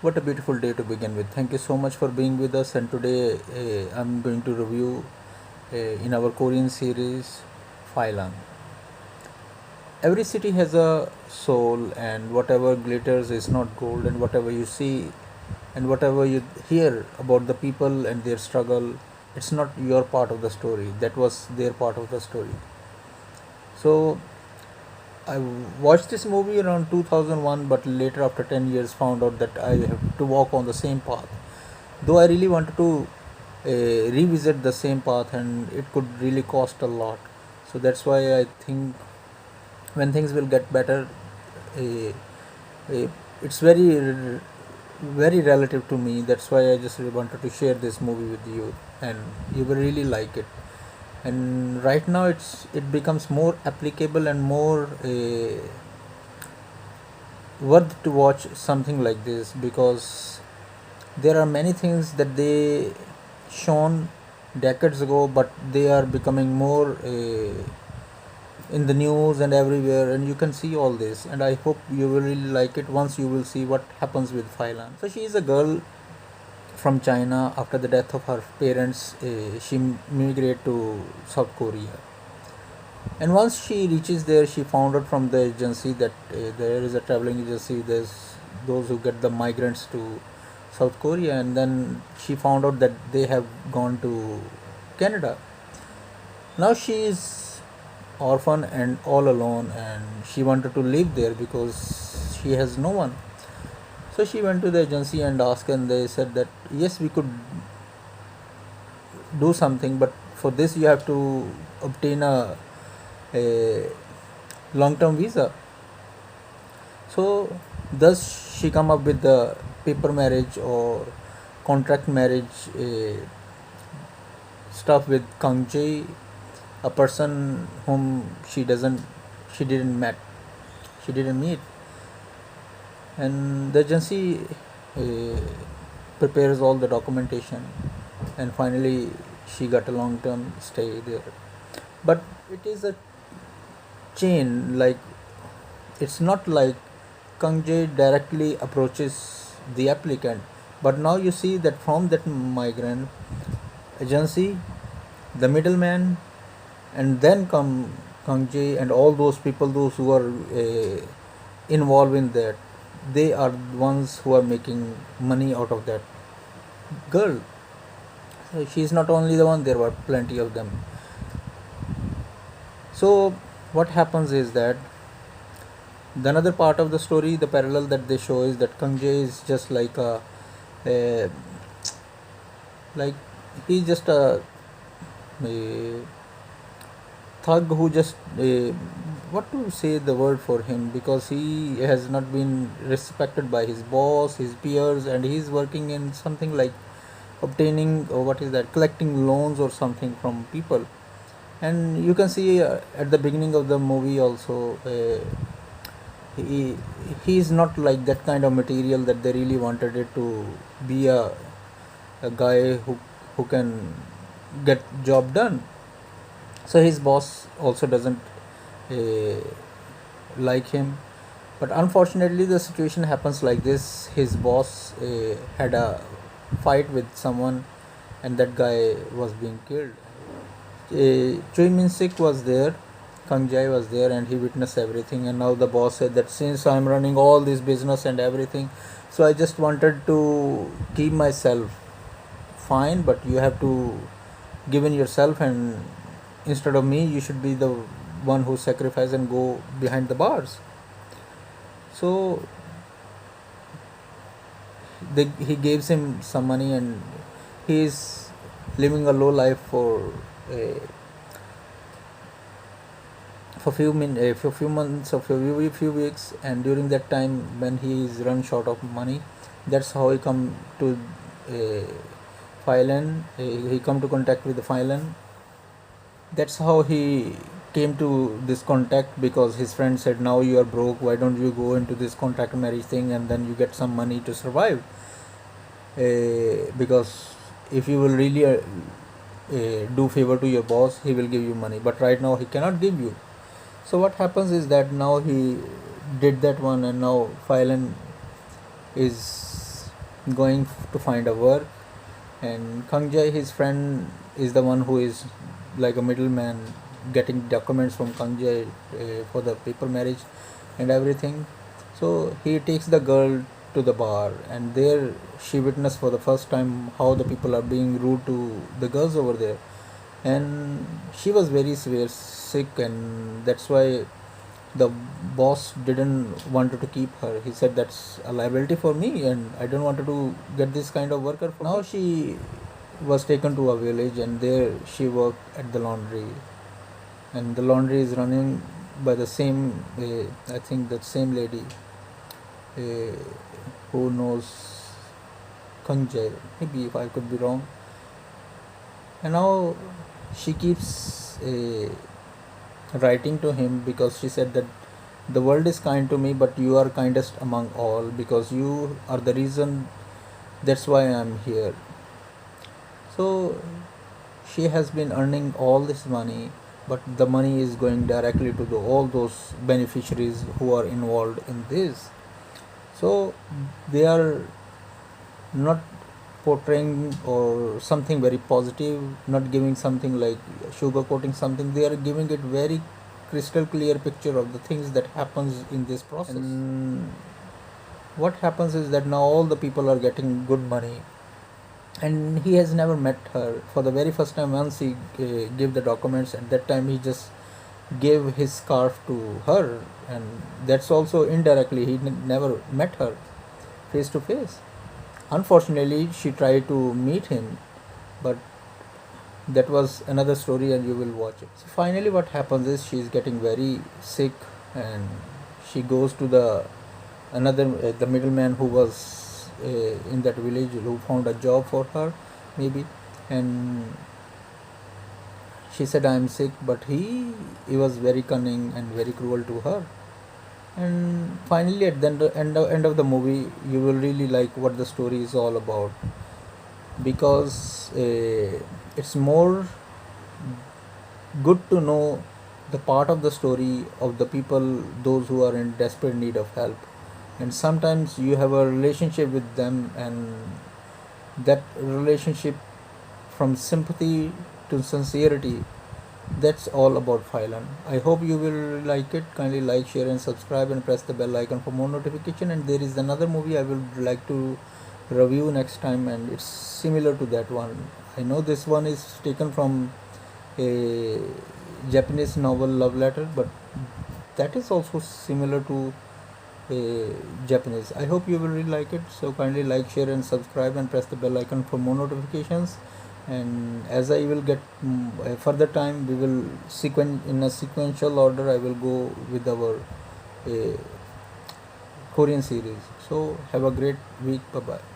What a beautiful day to begin with. Thank you so much for being with us. And today I'm going to review in our Korean series Phylan. Every city has a soul, and whatever glitters is not gold, and whatever you see and whatever you hear about the people and their struggle, it's not your part of the story. That was their part of the story. So I watched this movie around 2001, but later, after 10 years, found out that I have to walk on the same path. Though I really wanted to revisit the same path, and it could really cost a lot. So that's why I think when things will get better, uh, uh, it's very relative to me. That's why I just really wanted to share this movie with you, and you will really like it. And right now, it becomes more applicable and more worth to watch something like this, because there are many things that they shown decades ago, but they are becoming more in the news and everywhere, and you can see all this, and I hope you will really like it once you will see what happens with Phylan. So she is a girl from China. After the death of her parents, she migrated to South Korea, and once she reaches there, she found out from the agency that there is a traveling agency. There's those who get the migrants to South Korea, and then she found out that they have gone to Canada. Now she is orphan and all alone, and she wanted to live there because she has no one. So she went to the agency and asked, and they said that yes, we could do something, but for this you have to obtain a long-term visa. So thus she come up with the paper marriage or contract marriage stuff with Kang Jae, a person whom she didn't met, she didn't meet, and the agency uh, prepares all the documentation, and finally she got a long-term stay there. But it is a chain, like it's not like Kang Jae directly approaches the applicant, but now you see that from that migrant agency, the middleman, and then come Kang Jae and all those people, those who are involved in that, they are the ones who are making money out of that girl. So she is not only the one; there were plenty of them. So what happens is that the another part of the story, the parallel that they show is that Kang Jae is just like a like he's just a thug who just what to say the word for him, because he has not been respected by his boss, his peers, and he's working in something like obtaining, or what is that, collecting loans or something from people. And you can see at the beginning of the movie also, he he's not like that kind of material that they really wanted it to be a guy who can get job done. So his boss also doesn't uh, like him, but unfortunately the situation happens like this. His boss had a fight with someone, and that guy was being killed. Choi Min Sik was there, Kang Jae was there, and he witnessed everything. And now the boss said that since I'm running all this business and everything, so I just wanted to keep myself fine, but you have to give in yourself, and instead of me, you should be the one who sacrifice and go behind the bars. So he gives him some money, and he is living a low life uh, for few months or few weeks. And during that time, when he is run short of money, that's how he come to uh, Phylan. He come to contact with the Phylan. That's how he came to this contact, because his friend said, now you are broke, why don't you go into this contract marriage thing, and then you get some money to survive. Because if you will really do favor to your boss, he will give you money, but right now he cannot give you. So what happens is that now he did that one, and now Phylan is going to find a work, and Kang Jae, his friend, is the one who is like a middleman, getting documents from Kang Jae for the paper marriage and everything. So he takes the girl to the bar, and there she witnessed for the first time how the people are being rude to the girls over there, and she was very severe sick, and that's why the boss didn't wanted to keep her. He said that's a liability for me, and I don't want to get this kind of worker for now me. She was taken to a village, and there she worked at the laundry, and the laundry is running by the same I think that same lady uh, who knows Kanjay, maybe, if I could be wrong. And now she keeps writing to him because she said that the world is kind to me, but you are kindest among all, because you are the reason, that's why I am here. So she has been earning all this money, but the money is going directly to all those beneficiaries who are involved in this. So they are not portraying or something very positive, not giving something like sugarcoating something. They are giving it very crystal clear picture of the things that happens in this process. And what happens is that now all the people are getting good money, and he has never met her. For the very first time, once he gave the documents, at that time he just gave his scarf to her, and that's also indirectly. He never met her face to face. Unfortunately, she tried to meet him, but that was another story, and you will watch it. So finally, what happens is she is getting very sick, and she goes to the another the middleman who was in that village, who found a job for her, maybe, and she said, "I am sick," but he was very cunning and very cruel to her. And finally, at the end of the movie, you will really like what the story is all about, because it's more good to know the part of the story of the people, those who are in desperate need of help. And sometimes you have a relationship with them, and that relationship, from sympathy to sincerity, that's all about Phylon. I hope you will like it. Kindly like, share, and subscribe, and press the bell icon for more notification. And there is another movie I would like to review next time, and it's similar to that one. I know this one is taken from a Japanese novel, Love Letter, but that is also similar to Japanese. I hope you will really like it. So kindly like, share, and subscribe, and press the bell icon for more notifications. And as I will get further time, we will in a sequential order. I will go with our Korean series. So have a great week. Bye bye.